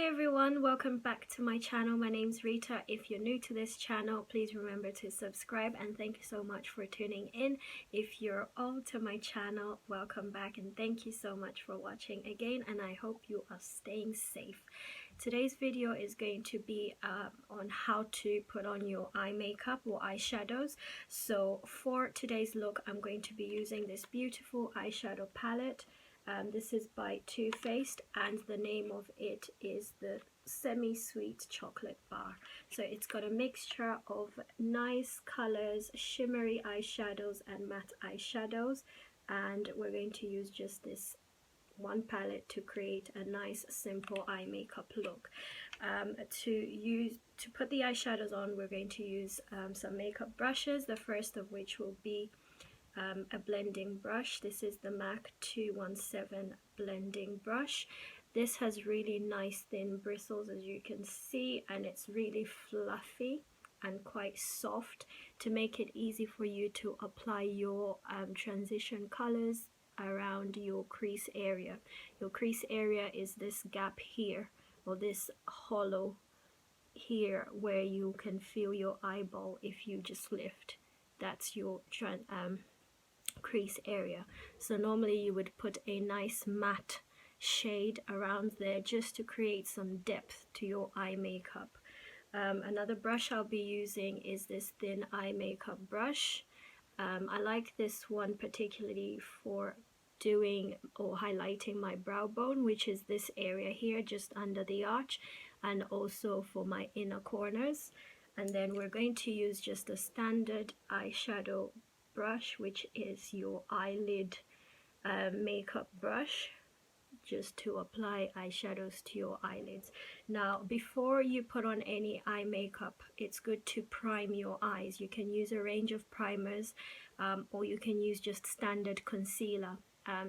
everyone, welcome back to my channel. My name's Rita. If you're new to this channel, please remember to subscribe, and thank you so much for tuning in. If you're old to my channel, welcome back and thank you so much for watching again, and I hope you are staying safe. Today's video is going to be on how to put on your eye makeup or eyeshadows. So for today's look, I'm going to be using this beautiful eyeshadow palette. This is by Too Faced, and the name of it is the Semi-Sweet Chocolate Bar. So it's got a mixture of nice colors, shimmery eyeshadows and matte eyeshadows, and we're going to use just this one palette to create a nice simple eye makeup look. To put the eyeshadows on, we're going to use some makeup brushes, the first of which will be a blending brush. This is the MAC 217 blending brush. This has really nice thin bristles, as you can see, and it's really fluffy and quite soft to make it easy for you to apply your transition colors around your crease area. Your crease area is this gap here, or this hollow here where you can feel your eyeball if you just lift. That's your crease area. So normally you would put a nice matte shade around there just to create some depth to your eye makeup. Another brush I'll be using is this thin eye makeup brush. I like this one particularly for doing or highlighting my brow bone, which is this area here just under the arch, and also for my inner corners. And then we're going to use just a standard eyeshadow brush, which is your eyelid makeup brush, just to apply eyeshadows to your eyelids. Now, before you put on any eye makeup, it's good to prime your eyes. You can use a range of primers, or you can use just standard concealer.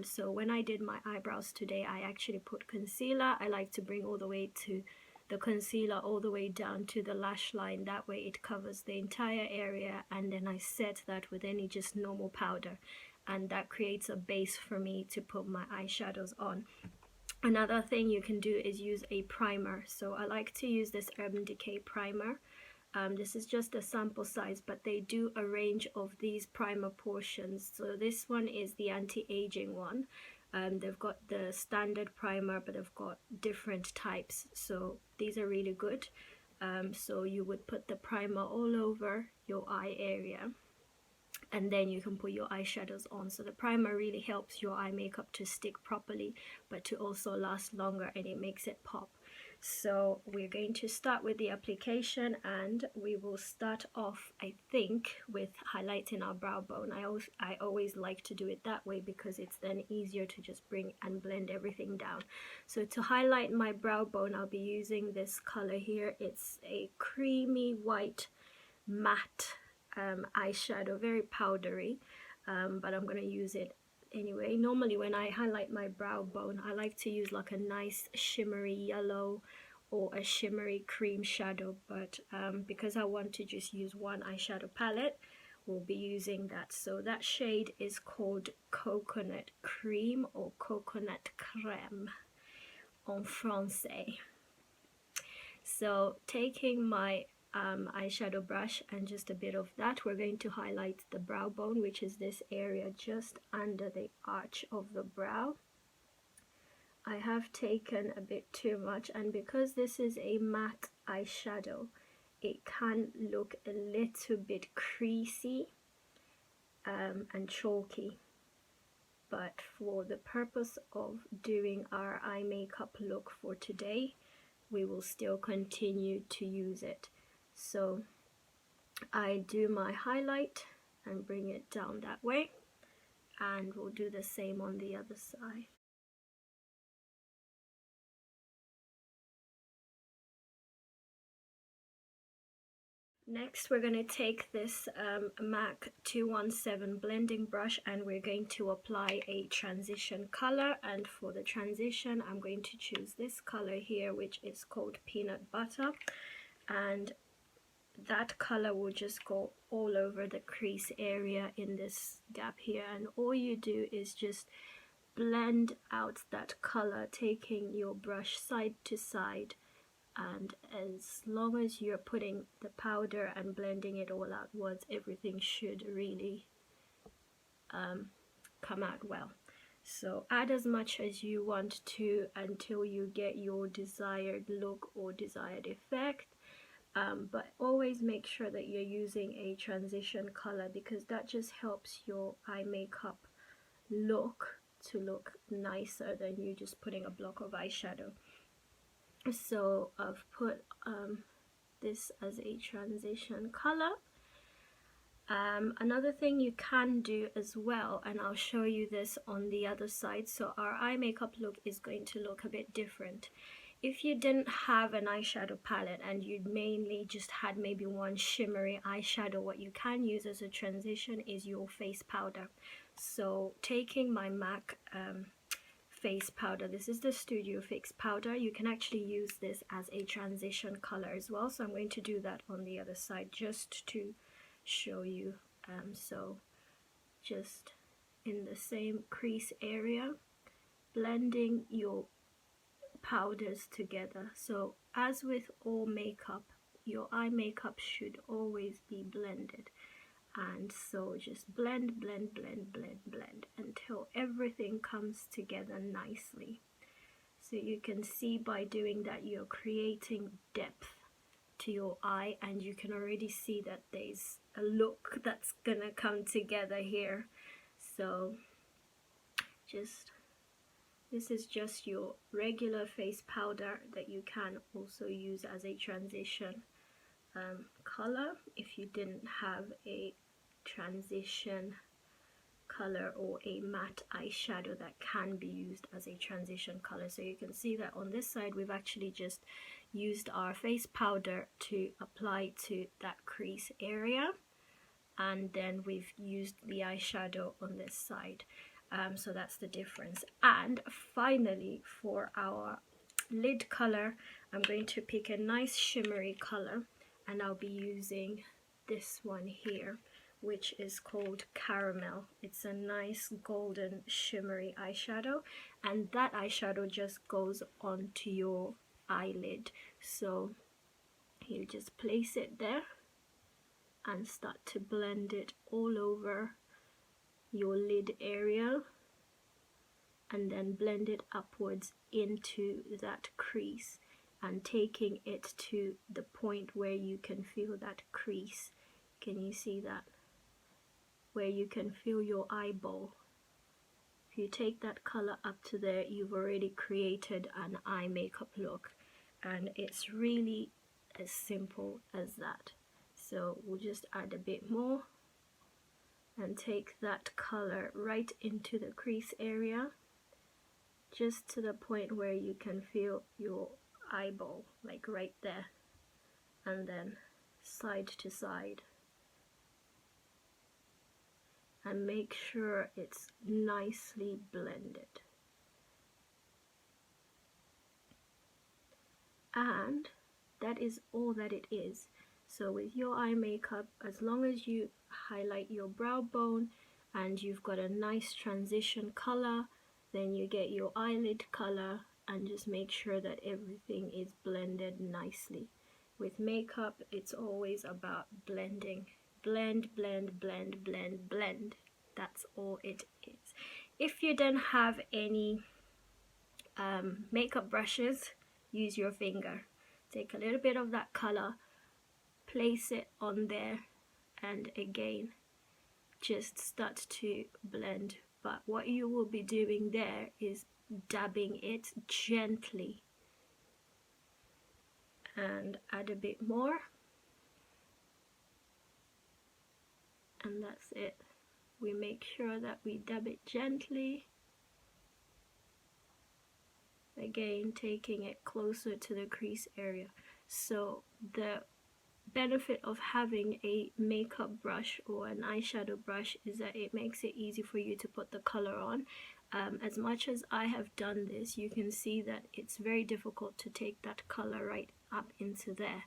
So when I did my eyebrows today, I actually put concealer. I like to bring all the way to the concealer all the way down to the lash line. That way it covers the entire area, and then I set that with any just normal powder, and that creates a base for me to put my eyeshadows on. Another thing you can do is use a primer. So I like to use this Urban Decay primer. This is just a sample size, but they do a range of these primer portions. So this one is the anti-aging one. They've got the standard primer, but they've got different types, so these are really good. So you would put the primer all over your eye area, and then you can put your eyeshadows on. So the primer really helps your eye makeup to stick properly, but to also last longer, and it makes it pop. So we're going to start with the application, and we will start off, I think, with highlighting our brow bone. I always like to do it that way because it's then easier to just bring and blend everything down. So to highlight my brow bone, I'll be using this color here. It's a creamy white matte eyeshadow, very powdery, but I'm going to use it anyway. Normally when I highlight my brow bone, I like to use like a nice shimmery yellow or a shimmery cream shadow, but because I want to just use one eyeshadow palette, we'll be using that. So that shade is called Coconut Cream, or Coconut Crème en français. So taking my eyeshadow brush and just a bit of that, we're going to highlight the brow bone, which is this area just under the arch of the brow. I have taken a bit too much, and because this is a matte eyeshadow, it can look a little bit creasy and chalky, but for the purpose of doing our eye makeup look for today, we will still continue to use it. So I do my highlight and bring it down that way, and we'll do the same on the other side. Next, we're going to take this MAC 217 blending brush, and we're going to apply a transition color. And for the transition, I'm going to choose this color here, which is called Peanut Butter, and that color will just go all over the crease area in this gap here. And all you do is just blend out that color, taking your brush side to side and as long as you're putting the powder and blending it all out once, everything should really come out well. So add as much as you want to until you get your desired look or desired effect, but always make sure that you're using a transition color, because that just helps your eye makeup look to look nicer than you just putting a block of eyeshadow. So I've put this as a transition color. Another thing you can do as well, and I'll show you this on the other side, so our eye makeup look is going to look a bit different. If you didn't have an eyeshadow palette and you mainly just had maybe one shimmery eyeshadow, what you can use as a transition is your face powder. So taking my MAC face powder, this is the Studio Fix powder, you can actually use this as a transition color as well. So I'm going to do that on the other side just to show you. So just in the same crease area, blending your powders together. So as with all makeup, your eye makeup should always be blended, and so just blend, blend, blend, blend, blend until everything comes together nicely. So you can see by doing that you're creating depth to your eye, and you can already see that there's a look that's gonna come together here. So just, this is just your regular face powder that you can also use as a transition color if you didn't have a transition color or a matte eyeshadow that can be used as a transition color. So you can see that on this side we've actually just used our face powder to apply to that crease area, and then we've used the eyeshadow on this side. So that's the difference. And finally, for our lid color, I'm going to pick a nice shimmery color, and I'll be using this one here, which is called Caramel. It's a nice golden shimmery eyeshadow, and that eyeshadow just goes onto your eyelid. So you just place it there and start to blend it all over your lid area, and then blend it upwards into that crease, and taking it to the point where you can feel that crease. Can you see that? Where you can feel your eyeball. If you take that color up to there, you've already created an eye makeup look, and it's really as simple as that. So we'll just add a bit more and take that color right into the crease area, just to the point where you can feel your eyeball, like right there, and then side to side, and make sure it's nicely blended. And that is all that it is. So with your eye makeup, as long as you highlight your brow bone and you've got a nice transition color, then you get your eyelid color, and just make sure that everything is blended nicely. With makeup, it's always about blending. Blend, blend, blend, blend, blend. That's all it is. If you don't have any makeup brushes, use your finger. Take a little bit of that color, place it on there, and again just start to blend. But what you will be doing there is dabbing it gently, and add a bit more, and that's it. We make sure that we dab it gently, again taking it closer to the crease area. So the benefit of having a makeup brush or an eyeshadow brush is that it makes it easy for you to put the color on. As much as I have done this, you can see that it's very difficult to take that color right up into there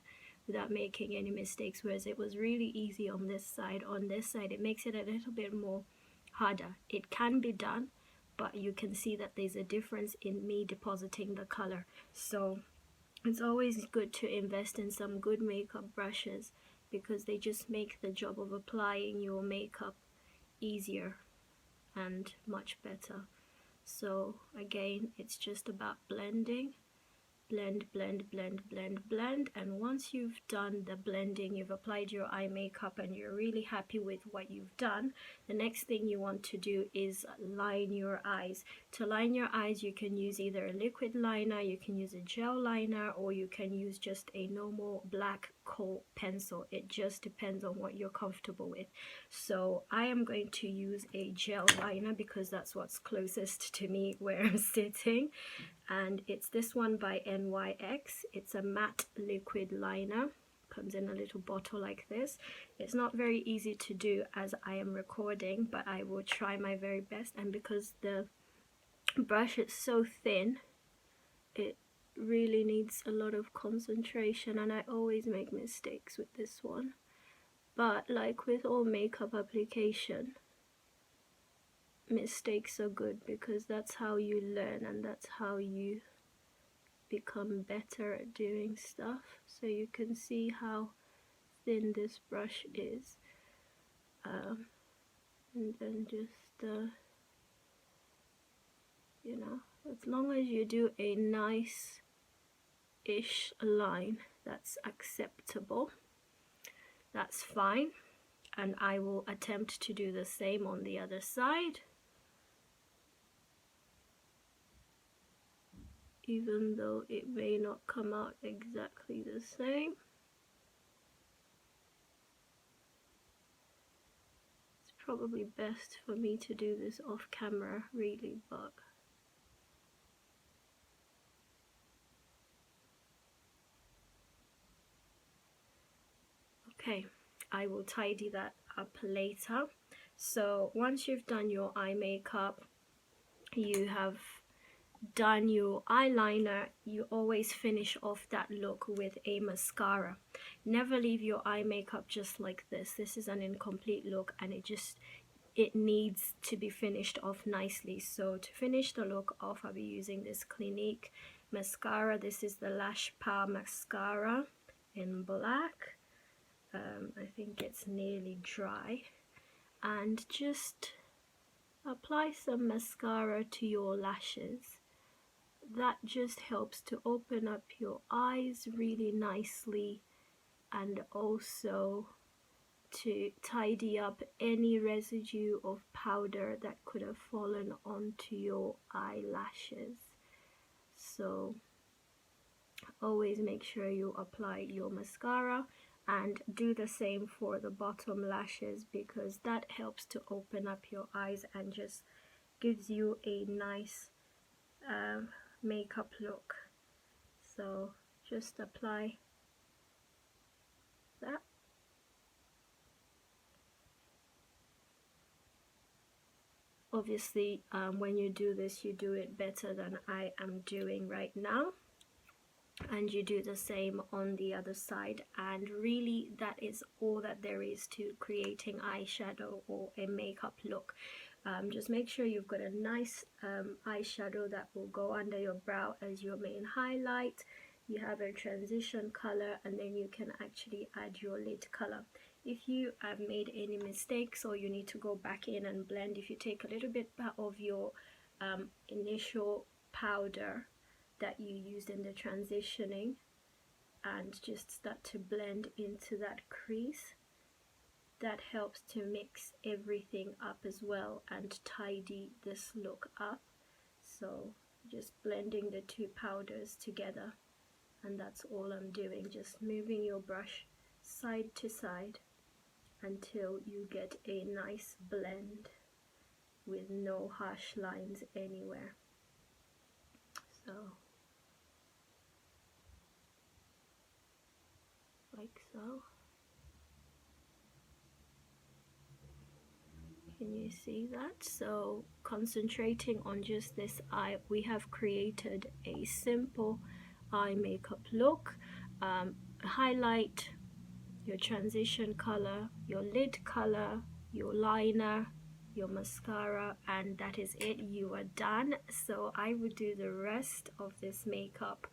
without making any mistakes, whereas it was really easy on this side. On this side, it makes it a little bit more harder. It can be done, but you can see that there's a difference in me depositing the color. So It's always good to invest in some good makeup brushes because they just make the job of applying your makeup easier and much better. So again, it's just about blending. Blend, blend, blend, blend, blend, and once you've done the blending, you've applied your eye makeup and you're really happy with what you've done, the next thing you want to do is line your eyes. To line your eyes, you can use either a liquid liner, you can use a gel liner, or you can use just a normal black kohl pencil. It just depends on what you're comfortable with. So I am going to use a gel liner because that's what's closest to me where I'm sitting, and it's this one by NYX. It's a matte liquid liner, comes in a little bottle like this. It's not very easy to do as I am recording, but I will try my very best, and because the brush is so thin, it really needs a lot of concentration, and I always make mistakes with this one. But like with all makeup application, mistakes are good because that's how you learn and that's how you become better at doing stuff. So you can see how thin this brush is, and then just you know, as long as you do a nice ish line that's acceptable, that's fine. And I will attempt to do the same on the other side, even though it may not come out exactly the same. It's probably best for me to do this off camera really, but okay, I will tidy that up later. So once you've done your eye makeup, you have done your eyeliner, you always finish off that look with a mascara. Never leave your eye makeup just like this. This is an incomplete look and it needs to be finished off nicely. So to finish the look off, I'll be using this Clinique mascara. This is the Lash Power mascara in black. I think it's nearly dry, and just apply some mascara to your lashes. That just helps to open up your eyes really nicely, and also to tidy up any residue of powder that could have fallen onto your eyelashes. So always make sure you apply your mascara, and do the same for the bottom lashes because that helps to open up your eyes and just gives you a nice makeup look. So just apply that. Obviously, when you do this, you do it better than I am doing right now, and you do the same on the other side. And really, that is all that there is to creating eyeshadow or a makeup look. Just make sure you've got a nice eyeshadow that will go under your brow as your main highlight. You have a transition color, and then you can actually add your lid color. If you have made any mistakes or you need to go back in and blend, if you take a little bit of your initial powder that you used in the transitioning and just start to blend into that crease, that helps to mix everything up as well and tidy this look up. So just blending the two powders together, and that's all I'm doing, just moving your brush side to side until you get a nice blend with no harsh lines anywhere. So like so. Can you see that? So concentrating on just this eye, we have created a simple eye makeup look. Highlight, your transition color, your lid color, your liner, your mascara, and that is it. You are done. So I would do the rest of this makeup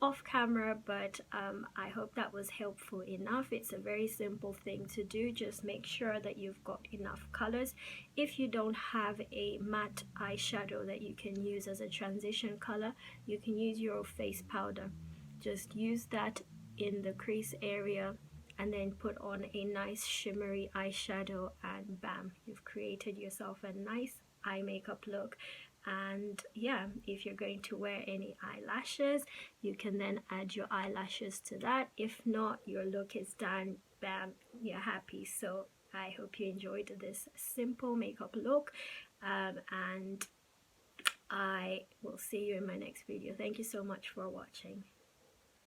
off camera, but I hope that was helpful enough. It's a very simple thing to do. Just make sure that you've got enough colors. If you don't have a matte eyeshadow that you can use as a transition color, you can use your face powder. Just use that in the crease area and then put on a nice shimmery eyeshadow, and bam, you've created yourself a nice eye makeup look. And yeah, if you're going to wear any eyelashes, you can then add your eyelashes to that. If not, your look is done, bam, you're happy. So I hope you enjoyed this simple makeup look, and I will see you in my next video. Thank you so much for watching.